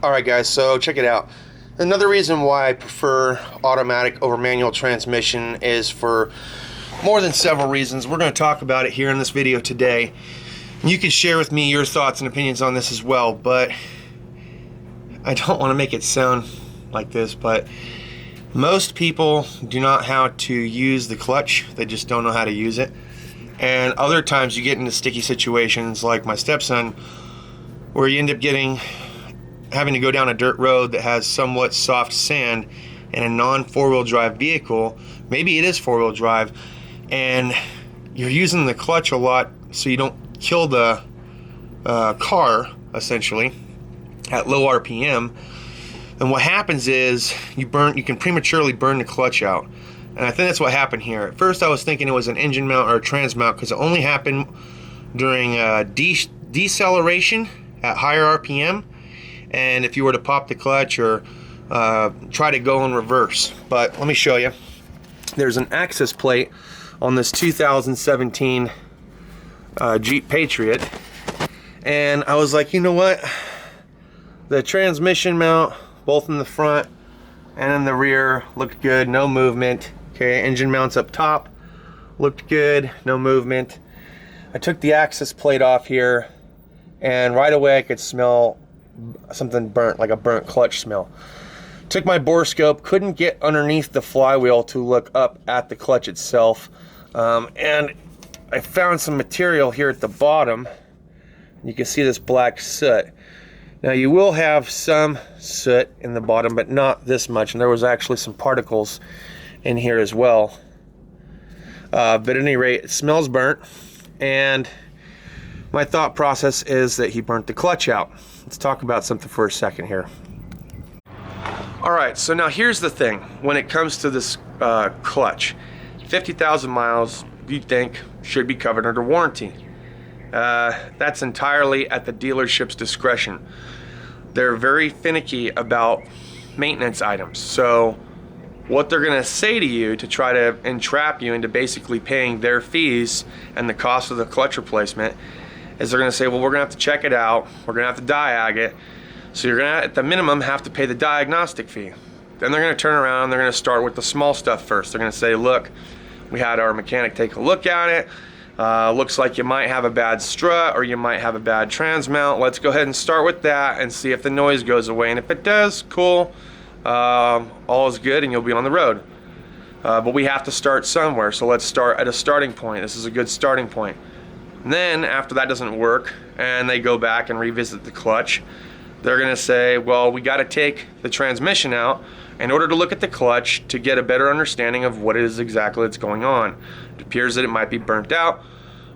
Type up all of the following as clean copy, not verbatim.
Alright guys, so check it out. Another reason why I prefer automatic over manual transmission is for more than several reasons. We're going to talk about it here in this video today. You can share with me your thoughts and opinions on this as well, but I don't want to make it sound like this, but most people do not know how to use the clutch. They just don't know how to use it. And other times you get into sticky situations like my stepson, where you end up having to go down a dirt road that has somewhat soft sand in a non-four-wheel drive vehicle. Maybe it is four-wheel drive, and you're using the clutch a lot so you don't kill the car, essentially, at low RPM. And what happens is you can prematurely burn the clutch out. And I think that's what happened here. At first I was thinking it was an engine mount or a trans mount, because it only happened during deceleration at higher RPM, and if you were to pop the clutch or try to go in reverse. But let me show you. There's an access plate on this 2017 Jeep Patriot, and I was like, you know what, the transmission mount both in the front and in the rear looked good, no movement. Okay, engine mounts up top looked good, no movement. I took the access plate off here, and right away I could smell something burnt, like a burnt clutch smell. Took my bore scope, couldn't get underneath the flywheel to look up at the clutch itself, and I found some material here at the bottom. You can see this black soot. Now you will have some soot in the bottom, but not this much, and there was actually some particles in here as well. But at any rate, it smells burnt, and my thought process is that he burnt the clutch out. Let's talk about something for a second here. Alright, so now here's the thing. When it comes to this clutch, 50,000 miles, you think, should be covered under warranty. That's entirely at the dealership's discretion. They're very finicky about maintenance items. So what they're going to say to you to try to entrap you into basically paying their fees and the cost of the clutch replacement is they're going to say, well, we're going to have to check it out, we're going to have to diag it, so you're going to, at the minimum, have to pay the diagnostic fee. Then they're going to turn around and they're going to start with the small stuff first. They're going to say, look, we had our mechanic take a look at it, looks like you might have a bad strut or you might have a bad trans mount. Let's go ahead and start with that and see if the noise goes away, and if it does, cool, all is good and you'll be on the road. But we have to start somewhere, so let's start at a starting point. This is a good starting point. And then after that doesn't work and they go back and revisit the clutch, they're going to say, well, we got to take the transmission out in order to look at the clutch to get a better understanding of what it is exactly that's going on. It appears that it might be burnt out,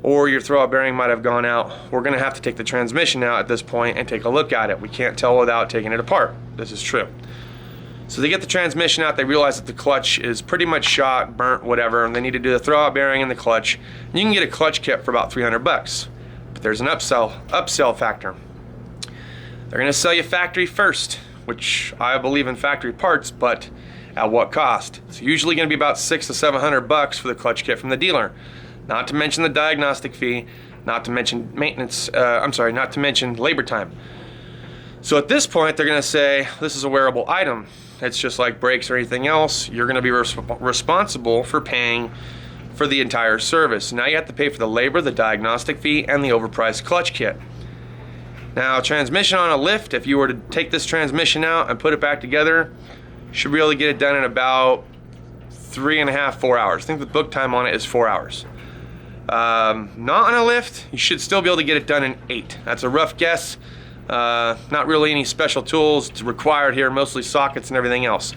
or your throwout bearing might have gone out. We're going to have to take the transmission out at this point and take a look at it. We can't tell without taking it apart. This is true. So they get the transmission out, they realize that the clutch is pretty much shot, burnt, whatever, and they need to do the throwout bearing and the clutch. And you can get a clutch kit for about $300, but there's an upsell factor. They're going to sell you factory first, which I believe in factory parts, but at what cost? It's usually going to be about $600 to $700 for the clutch kit from the dealer. Not to mention the diagnostic fee, not to mention maintenance, not to mention labor time. So at this point, they're going to say, this is a wearable item. It's just like brakes or anything else. You're going to be responsible for paying for the entire service. Now you have to pay for the labor, the diagnostic fee, and the overpriced clutch kit. Now, transmission on a lift, if you were to take this transmission out and put it back together, you should be able to get it done in about 3.5, 4 hours. I think the book time on it is 4 hours. Not on a lift, you should still be able to get it done in 8. That's a rough guess. Not really any special tools required here, mostly sockets and everything else.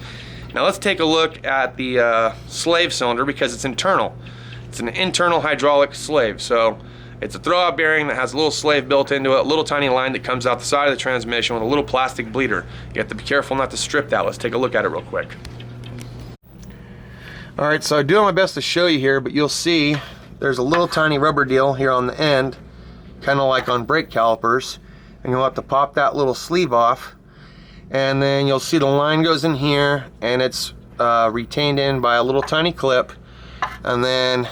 Now let's take a look at the slave cylinder, because it's internal. It's an internal hydraulic slave. So it's a throwout bearing that has a little slave built into it, a little tiny line that comes out the side of the transmission with a little plastic bleeder. You have to be careful not to strip that. Let's take a look at it real quick. Alright, so I'm doing my best to show you here, but you'll see there's a little tiny rubber deal here on the end, kind of like on brake calipers, and you'll have to pop that little sleeve off, and then you'll see the line goes in here, and it's retained in by a little tiny clip, and then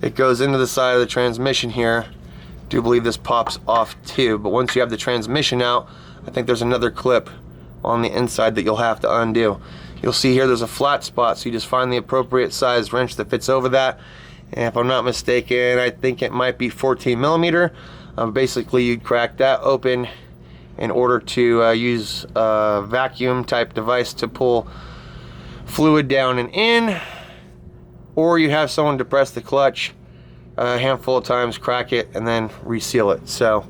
it goes into the side of the transmission here, do believe this pops off too, but once you have the transmission out, I think there's another clip on the inside that you'll have to undo. You'll see here there's a flat spot, so you just find the appropriate size wrench that fits over that. And if I'm not mistaken, I think it might be 14 millimeter. Basically, you'd crack that open in order to use a vacuum type device to pull fluid down and in, or you have someone depress the clutch a handful of times, crack it, and then reseal it. So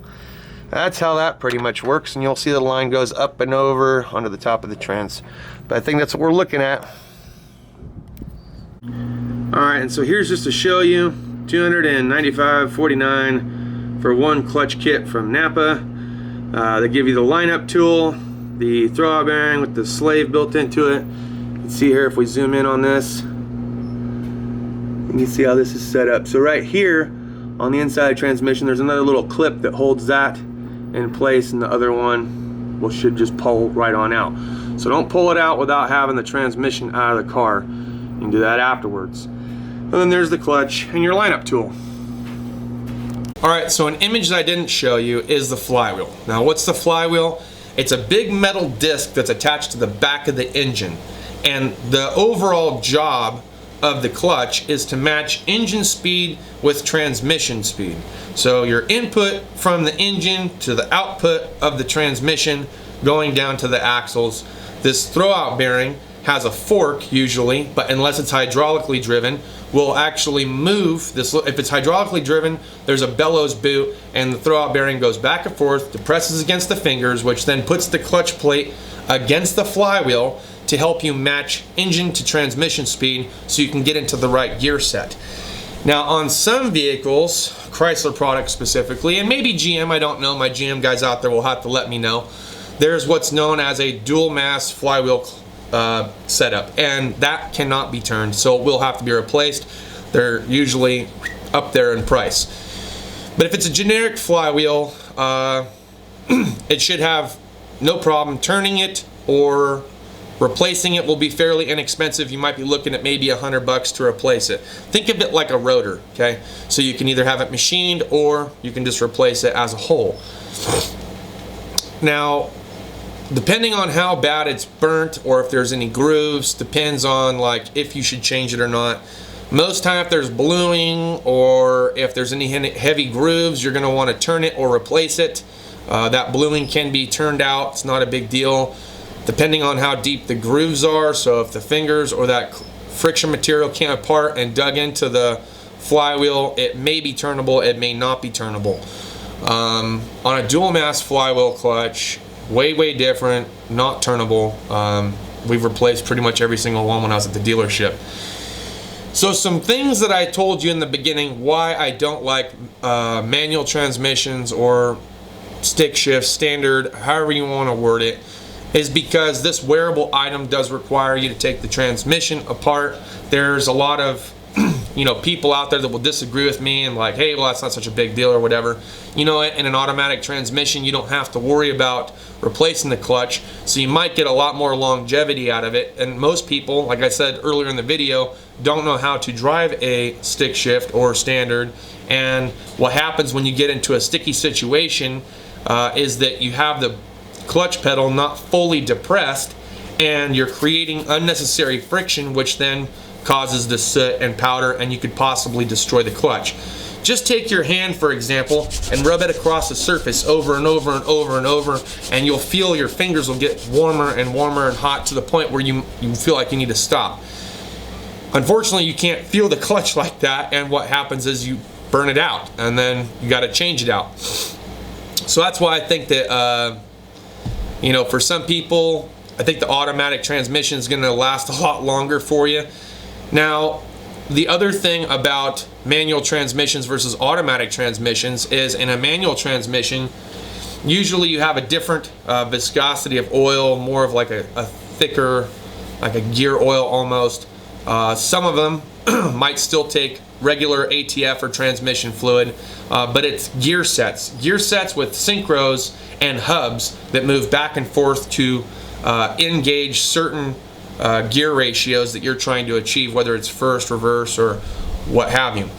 that's how that pretty much works, and you'll see the line goes up and over onto the top of the trans. But I think that's what we're looking at. Alright, and so here's just to show you, $295.49 for one clutch kit from Napa. They give you the lineup tool, the throwout bearing with the slave built into it. You can see here if we zoom in on this, you can see how this is set up. So right here on the inside of the transmission, there's another little clip that holds that in place, and the other one should just pull right on out. So don't pull it out without having the transmission out of the car. You can do that afterwards. And then there's the clutch and your lineup tool. Alright, so an image that I didn't show you is the flywheel. Now what's the flywheel? It's a big metal disc that's attached to the back of the engine. And the overall job of the clutch is to match engine speed with transmission speed. So your input from the engine to the output of the transmission going down to the axles. This throwout bearing has a fork usually, but unless it's hydraulically driven, will actually move this. If it's hydraulically driven, there's a bellows boot, and the throwout bearing goes back and forth, depresses against the fingers, which then puts the clutch plate against the flywheel to help you match engine to transmission speed so you can get into the right gear set. Now on some vehicles, Chrysler products specifically, and maybe GM, I don't know, my GM guys out there will have to let me know, there's what's known as a dual mass flywheel setup, and that cannot be turned, so it will have to be replaced. They're usually up there in price. But if it's a generic flywheel, it should have no problem turning it, or replacing it will be fairly inexpensive. You might be looking at maybe $100 to replace it. Think of it like a rotor, okay? So you can either have it machined or you can just replace it as a whole. Now, depending on how bad it's burnt or if there's any grooves, depends on like if you should change it or not. Most time if there's bluing or if there's any heavy grooves, you're gonna wanna turn it or replace it. That bluing can be turned out, it's not a big deal. Depending on how deep the grooves are, so if the fingers or that friction material came apart and dug into the flywheel, it may be turnable, it may not be turnable. On a dual mass flywheel clutch, way different, not turnable. We've replaced pretty much every single one when I was at the dealership. So some things that I told you in the beginning why I don't like manual transmissions or stick shift, standard, however you want to word it, is because this wearable item does require you to take the transmission apart. There's a lot of people out there that will disagree with me and like, hey, well, that's not such a big deal or whatever. You know, in an automatic transmission, you don't have to worry about replacing the clutch, so you might get a lot more longevity out of it. And most people, like I said earlier in the video, don't know how to drive a stick shift or standard. And what happens when you get into a sticky situation is that you have the clutch pedal not fully depressed and you're creating unnecessary friction, which then causes the soot and powder, and you could possibly destroy the clutch. Just take your hand, for example, and rub it across the surface over and over and over and over, and you'll feel your fingers will get warmer and warmer and hot to the point where you feel like you need to stop. Unfortunately, you can't feel the clutch like that, and what happens is you burn it out, and then you got to change it out. So that's why I think that for some people, I think the automatic transmission is going to last a lot longer for you. Now, the other thing about manual transmissions versus automatic transmissions is in a manual transmission, usually you have a different viscosity of oil, more of like a thicker, like a gear oil almost. Some of them might still take regular ATF or transmission fluid, but it's gear sets with synchros and hubs that move back and forth to engage certain gear ratios that you're trying to achieve, whether it's first, reverse, or what have you.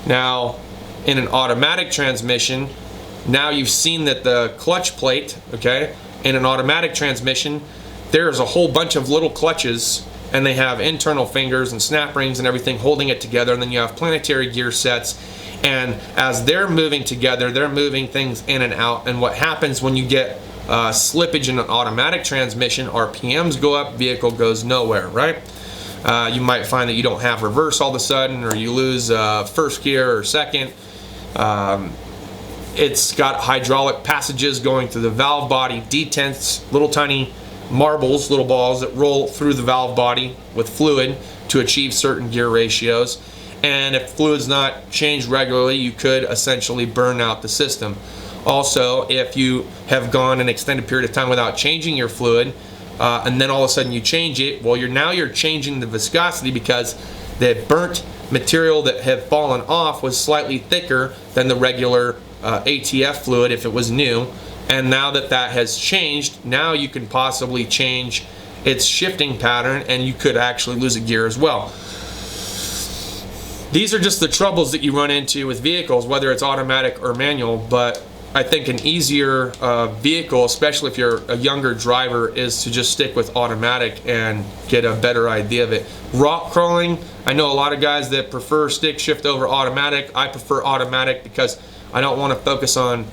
Now, in an automatic transmission, now you've seen that the clutch plate, okay, in an automatic transmission, there's a whole bunch of little clutches, and they have internal fingers and snap rings and everything holding it together, and then you have planetary gear sets, and as they're moving together, they're moving things in and out. And what happens when you get slippage in an automatic transmission, RPMs go up, vehicle goes nowhere, right? You might find that you don't have reverse all of a sudden, or you lose first gear or second. It's got hydraulic passages going through the valve body, detents, little tiny marbles, little balls that roll through the valve body with fluid to achieve certain gear ratios. And if fluid's not changed regularly, you could essentially burn out the system. Also, if you have gone an extended period of time without changing your fluid, and then all of a sudden you change it, well, you're changing the viscosity, because the burnt material that had fallen off was slightly thicker than the regular ATF fluid if it was new. And now that that has changed, now you can possibly change its shifting pattern, and you could actually lose a gear as well. These are just the troubles that you run into with vehicles, whether it's automatic or manual. But I think an easier vehicle, especially if you're a younger driver, is to just stick with automatic and get a better idea of it. Rock crawling, I know a lot of guys that prefer stick shift over automatic. I prefer automatic because I don't want to focus on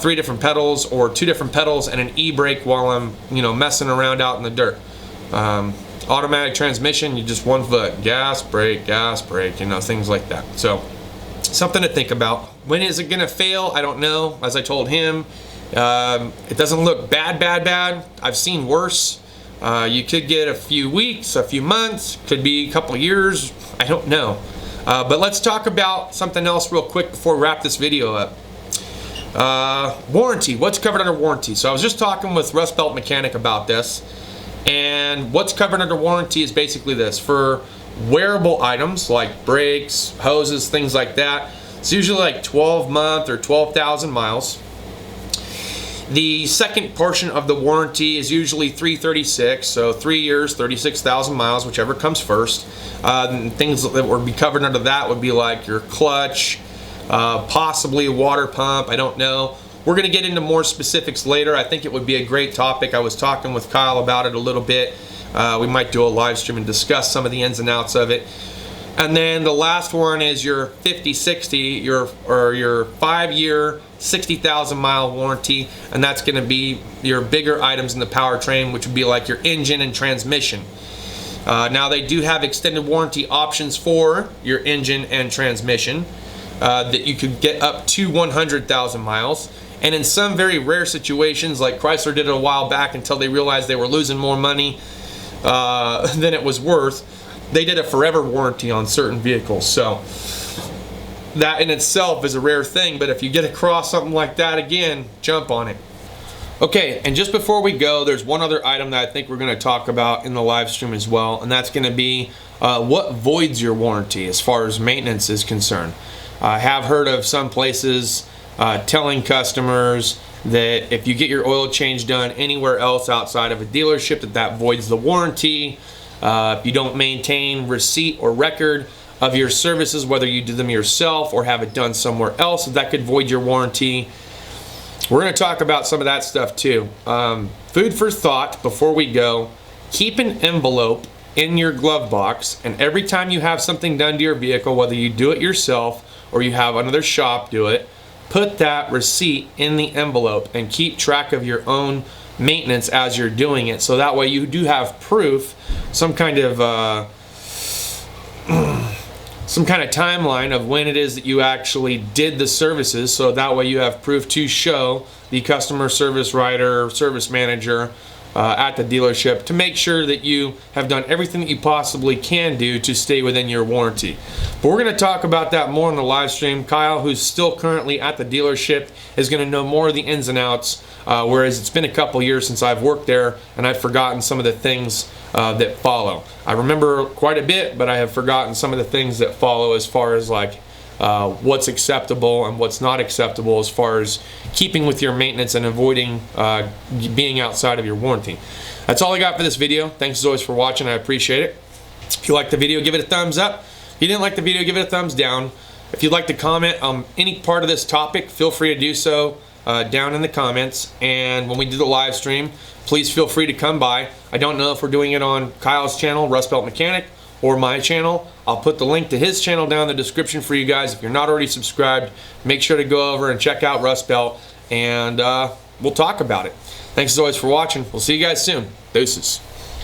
3 different pedals or 2 different pedals and an e-brake while I'm, messing around out in the dirt. Automatic transmission, you just 1 foot, gas, brake, things like that. So something to think about. When is it gonna fail? I don't know. As I told him, it doesn't look bad. I've seen worse. You could get a few weeks, a few months, could be a couple years. I don't know. But let's talk about something else real quick before we wrap this video up. Warranty. What's covered under warranty? So I was just talking with RUSTBELT mechanic about this, and what's covered under warranty is basically this. For wearable items like brakes, hoses, things like that, it's usually like 12-month or 12,000 miles. The second portion of the warranty is usually 336, so 3 years, 36,000 miles, whichever comes first. Things that would be covered under that would be like your clutch, possibly a water pump, I don't know. We're going to get into more specifics later. I think it would be a great topic. I was talking with Kyle about it a little bit. We might do a live stream and discuss some of the ins and outs of it. And then the last one is your 50-60, your 5-year, 60,000 mile warranty, and that's going to be your bigger items in the powertrain, which would be like your engine and transmission. Now they do have extended warranty options for your engine and transmission that you could get up to 100,000 miles. And in some very rare situations, like Chrysler did it a while back until they realized they were losing more money than it was worth, they did a forever warranty on certain vehicles. So that in itself is a rare thing, but if you get across something like that again, jump on it. Okay, and just before we go, there's one other item that I think we're going to talk about in the live stream as well, and that's going to be what voids your warranty as far as maintenance is concerned. I have heard of some places telling customers that if you get your oil change done anywhere else outside of a dealership, that voids the warranty. If you don't maintain receipt or record of your services, whether you do them yourself or have it done somewhere else, that could void your warranty. We're going to talk about some of that stuff too. Food for thought before we go. Keep an envelope in your glove box, and every time you have something done to your vehicle, whether you do it yourself or you have another shop do it, put that receipt in the envelope and keep track of your own maintenance as you're doing it, so that way you do have proof, some kind of timeline of when it is that you actually did the services, so that way you have proof to show the customer service writer, service manager at the dealership to make sure that you have done everything that you possibly can do to stay within your warranty. But we're going to talk about that more in the live stream. Kyle, who's still currently at the dealership, is going to know more of the ins and outs, whereas it's been a couple years since I've worked there and I've forgotten some of the things that follow. I remember quite a bit, but I have forgotten some of the things that follow as far as like what's acceptable and what's not acceptable as far as keeping with your maintenance and avoiding being outside of your warranty. That's all I got for this video. Thanks as always for watching. I appreciate it. If you liked the video, give it a thumbs up. If you didn't like the video, give it a thumbs down. If you'd like to comment on any part of this topic, feel free to do so down in the comments. And when we do the live stream, please feel free to come by. I don't know if we're doing it on Kyle's channel, Rust Belt Mechanic, or my channel. I'll put the link to his channel down in the description for you guys. If you're not already subscribed, make sure to go over and check out Rust Belt, and we'll talk about it. Thanks as always for watching. We'll see you guys soon. Deuces.